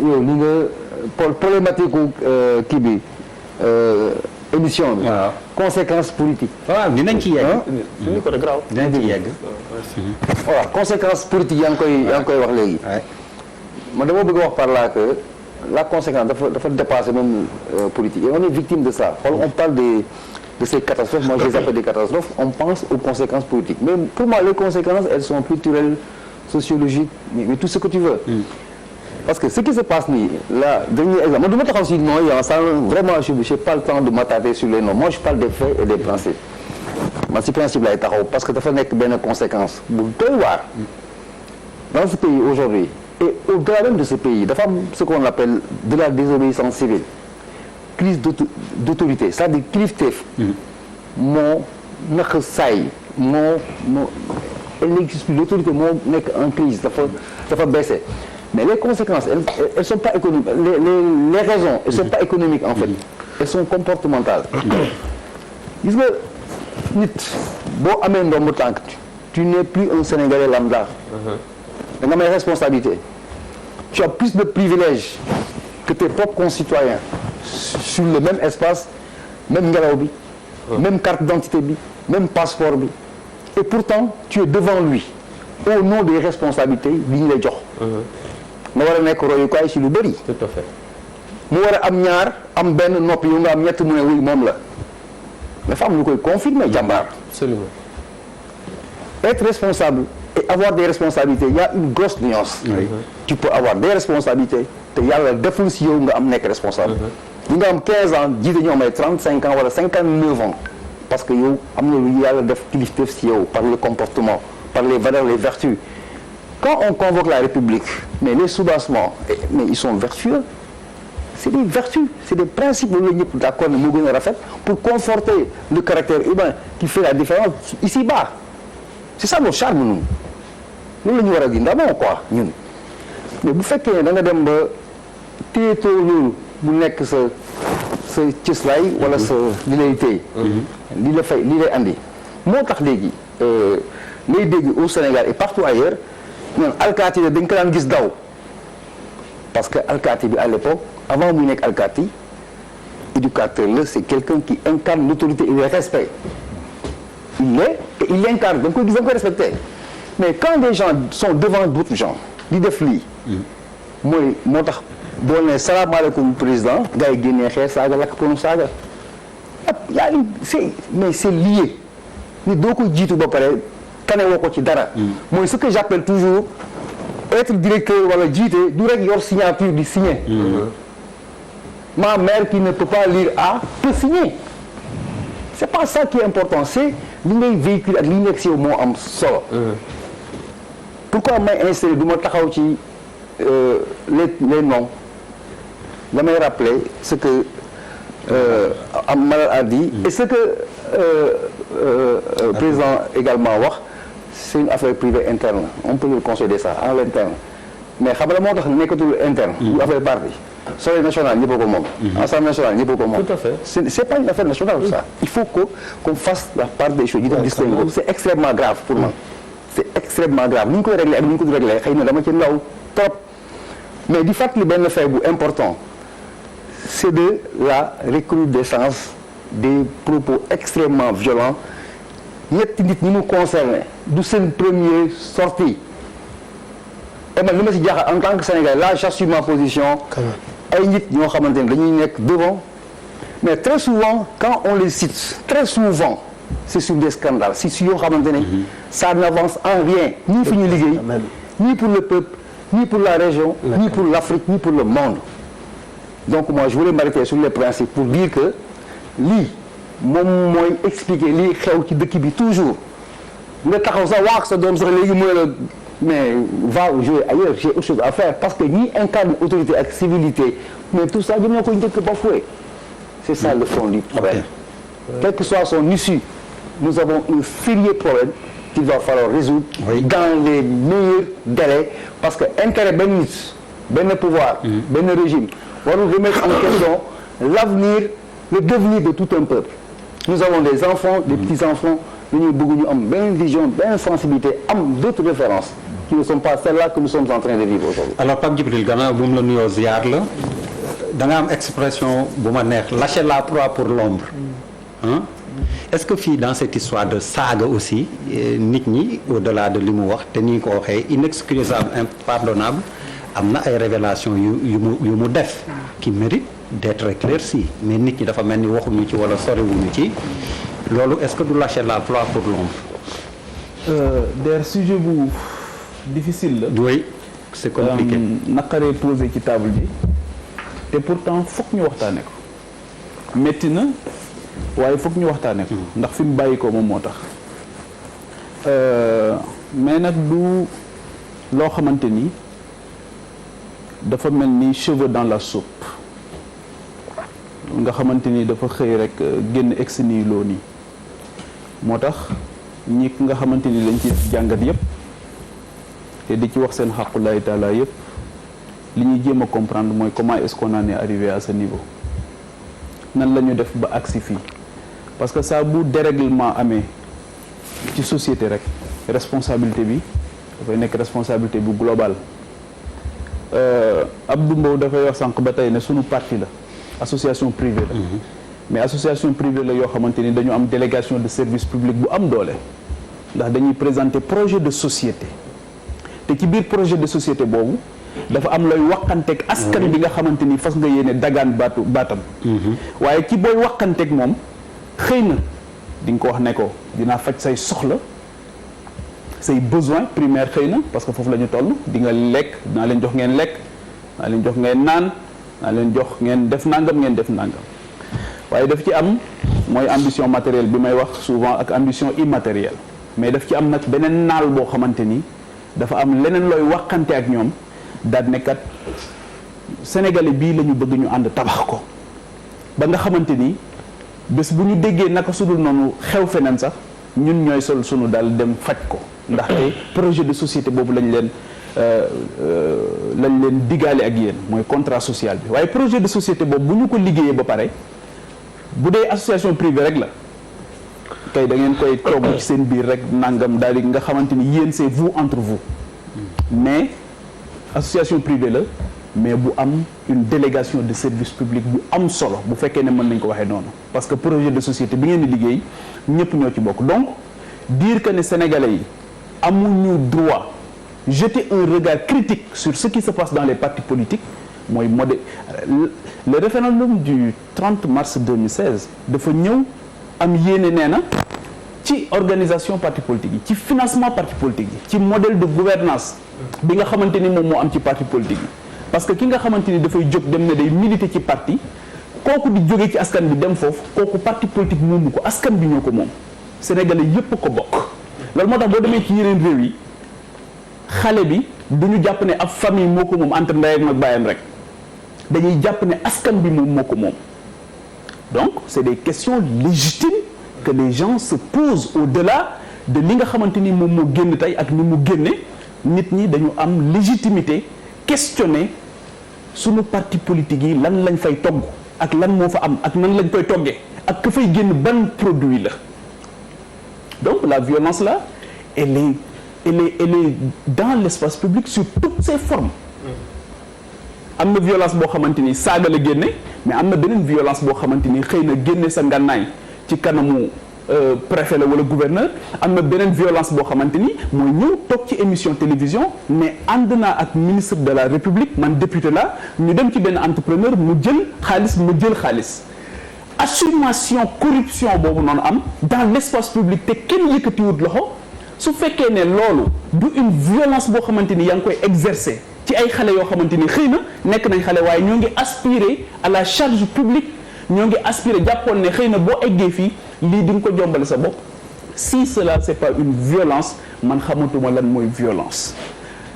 yow li nga problématique kii bi émission bi. waaw conséquences politiques. waaw dinañ ci yegg. suñu ko de grave. dinañ ci yegg. voilà conséquences politiques yaa ngi koy wax léegi. man dama bëgg a wax par là que la conséquence dafa dépasser même politique et on est victime de ça. On parle de ces catastrophes, moi je les appelle des catastrophes, on pense aux conséquences politiques. Mais pour moi, les conséquences, elles sont culturelles, sociologiques, mais tout ce que tu veux. Parce que ce qui se passe, là, dernier exemple, moi je ne vraiment, je n'ai pas le temps de m'attarder sur les noms. Moi, je parle des faits et des principes. Moi, ce principe-là est tarot, parce que ça fait une conséquence. Dans ce pays aujourd'hui, et au-delà même de ce pays, il y a ce qu'on appelle de la désobéissance civile. Crise d'autorité, c'est-à-dire kilifteef moo naka saay moo elle n'existe plus, l'autorité moo nekk en crise dafa baissé mais les conséquences elles sont pas économiques, les raisons elles sont pas économiques en fait, elles sont comportementales. Gis nga nit boo amee ndomb tànk tu n'es plus un Sénégalais lambda, da nga am ay responsabilités, tu as plus de privilèges que tes propres concitoyens sur le même espace, même ngelaw bi, même carte d'identité bi, même passeport bi, et pourtant tu es devant lui au nom des responsabilités bi ñu lay jox. nga war a nekk royukaay si lu bëri. Tout à fait. mu war a am ñaar am benn noppi yu nga am ñett mu ne wuy moom la dafa am lu koy confirmer jàmbaar. Absolument. Être responsable et avoir des responsabilités, il y a une grosse nuance. Tu peux avoir des responsabilités te yàlla deful si yow nga am nekk responsable. di nga am 15 ans jiite ñoo am ay 35 ans wala 59 ans parce que yow am na lu yàlla def kilifteef si yow par le comportement, par les valeurs, les vertus. Quand on convoque la République, mais les soubassements, mais ils sont vertueux. C'est des vertus, c'est des principes d'accord pour conforter le caractère humain qui fait la différence ici-bas. C'est ça notre charme, nous. Nous, nous avons dit d'abord, quoi. Mais vous faites que dans le territoire, bu nekk sa cëslaay wala sa li lay téye li la fay li lay andi moo tax léegi ngay dégg au Sénégal et partout ailleurs ñoom alkaati dañ ko daan gis daw parce que alkaati bi à l'époque avant muy nekk alkaati éducateur la c'est quelqu'un qui incarne l'autorité et le respect il l'est et il l'incarne da nga koy gis da nga koy respecté mais quand des gens sont devant d'autres gens di def lii mooy moo tax boo nee salaamaaleykum président gars yi génnee xeer saaga lakk pour saaga yaa ngi mais c'est lié nit doo ko jiitu ba pare tane woo ko ci dara. mooy ce que j'appelle toujours être directeur wala jiite du rek yor signature di signer. Ma mère qui ne peut pas lire A peut signer. C'est pas ça qui est important, c'est li ngay véhicule ak li nekk si yow moo am solo. Pourquoi may installé du ma taxaw ci les noms. damay rappeler ce que Malal a dit et ce que président également wax c'est une affaire privée interne on peut le concéder ça en l'interne mais xam nga moo tax nekkatul interne du affaire parti Assemblée nationale ñëpp a ko moom Assemblée nationale ñëpp a ko moom tout à fait c'est pas une affaire nationale ça il faut qu'on fasse la part des choses ñu def distinguo c'est extrêmement grave pour moi c'est extrêmement grave ni ñu koy régler ak ni ñu ko du régler xëy na dama ci ndaw trop mais di fàttali benn fait bu important c'est de la recrudescence des propos extrêmement violents ñetti nit ñi mu concerné du seen premier sortie et man li ma si jaaxal en tant que Sénégalais là j'assume ma position ay nit ñoo xamante ne dañuy nekk devant mais très souvent quand on les cite très souvent c'est sur des scandales si yoo xamante ne ça n'avance en rien ni fi ñu liggéey ni pour le peuple ni pour la région ni pour l'Afrique ni pour le monde. Donc moi je voulais m'arrêter sur les principes pour dire que lii moom mooy expliquer lii xew ci dëkk bi toujours nga taxaw sax wax sa doom sax léegi mooy la mais va jouer ailleurs j'ai autre chose à faire parce que ñi incarne autorité ak civilité mais tout ça ñoo koy njëkk bafoué c'est ça le fond du problème. Quelle que soit son issue nous avons un sérieux problème qu'il va falloir résoudre dans les meilleurs délais parce que intérêt benn nit benn pouvoir benn régime warul remettre en question l'avenir, le devenir de tout un peuple. Nous avons des enfants, des petits-enfants, dañuy bëgg ñu am benn vision, benn sensibilité, am d'autres références. qui ne sont pas celles-là que nous sommes en train de vivre aujourd'hui. Alors Pape Djibril gannaaw bu mu la nuyoo ziar la da nga am expression bu ma neex lâcher la proie pour l'ombre hein? Est-ce que fii dans cette histoire de saaga aussi nit ñi au-delà de li mu wax te ni ko waxee inexcusable impardonnable am na ay révélations yu mu def qui mérite d'être éclairci mais nit ñi dafa mel ni waxuñu ci wala soriwuñu ci loolu est-ce que du lâcher la proie pour l'ombre der sujet bu difficile la. oui c'est compliqué. naqaree posé ci table bi te pourtant fokk ñu waxtaane ko métti na waaye fokk ñu waxtaane ko ndax fi mu bàyyi ko moom moo tax mais nag du loo xamante ni dafa mel ni cheveux dans la soupe nga xamante ni dafa xëy rek génn ex nii loo nii moo tax ñi nga xamante ni lañ ci jàngat yépp te di ci wax seen xaqulaay taala yépp li ñuy jéem a comprendre mooy comment est-ce qu'on en est arrivé à ce niveau nan la ñu def ba agsi fii parce que saa bu dérèglement amee ci société rek responsabilité bi dafay nekk responsabilité bu globale Abdou Mbow dafay wax sànq ba tey ne sunu parti la association privée la mais association privée la yoo xamante ni dañu am délégation de service public bu am doole ndax dañuy présenter projet de société te ci biir projet de société boobu dafa am looy waxanteeg askan bi nga xamante ni fas nga yéene dagaan baatam waaye ci booy waxanteeg moom xëy na di nga ko wax ne ko dinaa faj say soxla say besoin primaire xëy na parce que foofu la ñu toll di nga lekk dinaa leen jox ngeen lekk dinaa leen jox ngeen naan dinaa leen jox ngeen def nangam waaye daf ci am mooy ambition matérielle bi may wax souvent ak ambition immatérielle mais daf ci am nag beneen naal boo xamante ni dafa am leneen looy waxante ak ñoom daal nekkat sénégalais bii la ñu bëgg ñu ànd tabax ko ba nga xamante ni bés bu ñu déggee naka sudul noonu xew feneen sax ñun ñooy sol sunu daal dem faj ko ndaxte projet de société boobu lañ leen diggaale ak yéen mooy contrat social bi waaye projet de société boobu bu ñu ko liggéeyee ba pare bu dee association privée rek la tey da ngeen koy togg ci seen biir rek nangam daal di nga xamante ni yéen c'est vous entre vous mais association privée la mais bu am une délégation de service public bu am solo bu fekkee ne mën nañ ko waxee noonu parce que projet de société bi ngeen di liggéey ñëpp ñoo ci bokk donc dire que ne sénégalais yi amuñu droit jeter un regard critique sur ce qui se passe dans les partis politiques mooy le référendum du 30 mars 2016 dafa ñëw am yéene nee na ci organisation parti politique yi ci financement parti politique yi ci modèle de gouvernance bi nga xamante ni moom moo am ci parti politique yi parce que ki nga xamante ni dafay jóg dem ne day militer ci parti kooku di jóge ci askan bi dem foofu kooku parti politique moomu ko askan bi ñoo ko moom sénégalais yépp ko bokk loolu moo tax boo demee ci yeneen réew yi xale bi du ñu jàpp ne ab famille moo ko moom entre ndey ak mag baayam rek dañuy jàpp ne askan bi moom moo ko moom donc c'est des questions légitimes que les gens se posent au-delà de li nga xamante ni moom moo génn tey ak ni mu génne nit ñi dañu am légitimité questionner sunu parti politique yi lan lañ fay togg ak lan moo fa am ak nan lañ koy toggee ak ka fay génn ban produit la donc la violence là elle est dans l'espace public sur toutes ses formes am na violence boo xamante ni saaga la génne mais am na beneen violence boo xamante ni xëy na génne sa ngànnaay ci kanamu préfet la wala gouverneur am na beneen violence boo xamante ni mooy ñëw toog ci émission télévision mais ànd naa ak ministre de la République man député la ñu dem ci benn entrepreneur mu jël xaalis ma jël xaalis assumation corruption boobu noonu am dans l'espace public te kenn yëkkatiwut loxo su fekkee ne loolu du une violence boo xamante ni yaa ngi koy exercer ci ay xale yoo xamante ni xëy na nekk nañ xale waaye ñoo ngi aspirer à la charge publique ñoo ngi aspirer jàppoon ne xëy na boo eggee fii lii di nga ko jombale sa bopp si cela c'est pas une violence man xamatuma lan mooy violence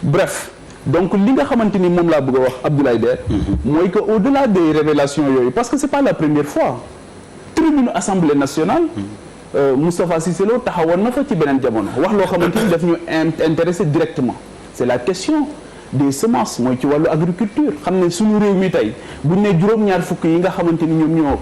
bref donc li nga xamante ni moom laa bëgg a wax Abdoulaye Der mooy que au-delà des révélations yooyu parce que c'est pas la première fois tribune Assemblée nationale Moustapha Cissé Lo taxawoon na fa ci beneen jamono wax loo xamante ni daf ñu intéressé directement c'est la question des semences mooy ci wàllu agriculture xam ne suñu réew mi tey buñ ne juróom-ñaar fukk yi nga xamante ni ñoom ñoo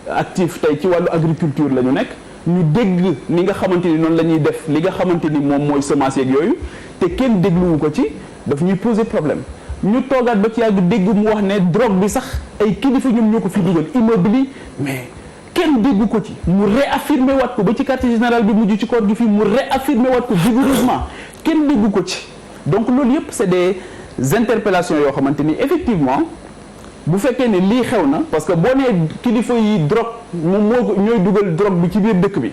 actif tey ci wàllu agriculture la ñu nekk ñu dégg ni nga xamante ni noonu la ñuy def li nga xamante ni moom mooy semence yeeg yooyu te kenn dégluwu ko ci daf ñuy poser problème ñu toogaat ba ci yàgg dégg mu wax ne drogue bi sax ay kilifa ñoom ñoo ko fi dugal immeuble yi mais kenn déggu ko ci mu réaffirmer waat ko ba ci quartier général bi mujj ci koor gi fii mu réaffirmer waat ko vigoureusement kenn déggu ko ci donc loolu yëpp c'est des interpellations yoo xamante ni effectivement bu fekkee ne lii xew na parce que boo nee kilifa yi drogue moom moo ñooy dugal drogue bi ci biir dëkk bi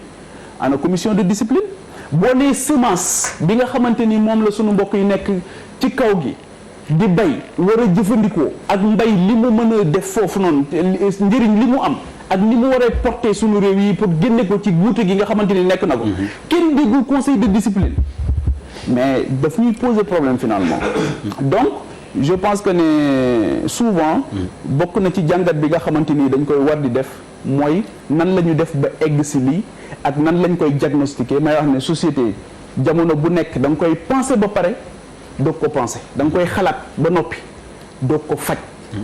ana commission de discipline boo nee semence bi nga xamante ni moom la sunu mbokk yi nekk ci kaw gi di bay war a jëfandikoo ak mbay li mu mën a def foofu noonu njëriñ li mu am ak ni mu war a porter sunu réew yi pour génne ko ci guute gi nga xamante ni nekk na ko kenn déggul conseil de discipline mais daf ñuy poser problème finalement donc je pense que ne souvent bokk na ci jàngat bi nga xamante ni dañ koy war di def mooy nan la ñu def ba egg si lii ak nan lañ koy diagnostiquer may wax ne société jamono bu nekk da nga koy penser ba pare doog ko penser da nga koy xalaat ba noppi doog ko faj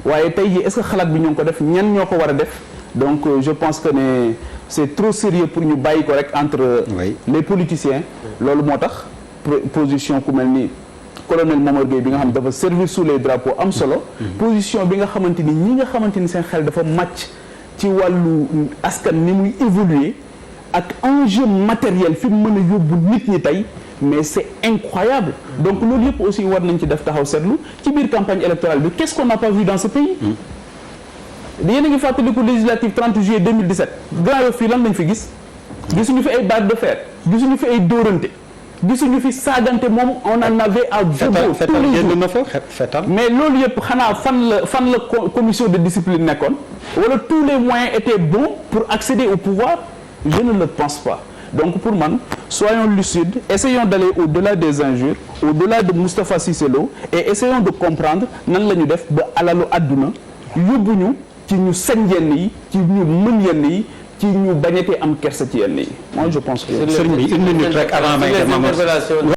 waaye tey jii est-ce que xalaat bi ñoo ngi ko def ñan ñoo ko war a def donc je pense que ne c'est trop sérieux pour ñu bàyyi ko rek entre les politiciens loolu moo tax position ku mel ni colonel Momar Gueye bi nga xam dafa servir sous les drapeaux am solo position bi nga xamante ni ñi nga xamante ni seen xel dafa màcc ci wàllu askan ni muy évoluer ak enjeu matériel fi mu mën a yóbbu nit ñi tey mais c'est incroyable donc loolu yëpp aussi war nañ ci def taxaw seetlu ci biir campagne électorale bi qu'est-ce qu'on n'a pas vu dans ce pays yéen a ngi fàttaliku législative 30 juillet 2017 Grand Yoff fii lan lañ fi gisuñu fi ay barre de fer gisuñu fi ay dóorante gisuñu fi saagante moom on en avait à gogo tous les jours mais loolu yëpp xanaa fan la commission de discipline nekkoon wala tous les moyens étaient bons pour accéder au pouvoir je ne le pense pas donc pour man soyons lucides essayons d'aller au-delà des injures au-delà de Moustapha Cissé Lo et essayons de comprendre nan la ñu def ba alalu àdduna yóbbuñu ci ñu sañ yenn yi ci ñu mën yenn yi ci ñu bañatee am kersa ci yenn yi moi je pense que sëriñ bi une minute rek avant may dem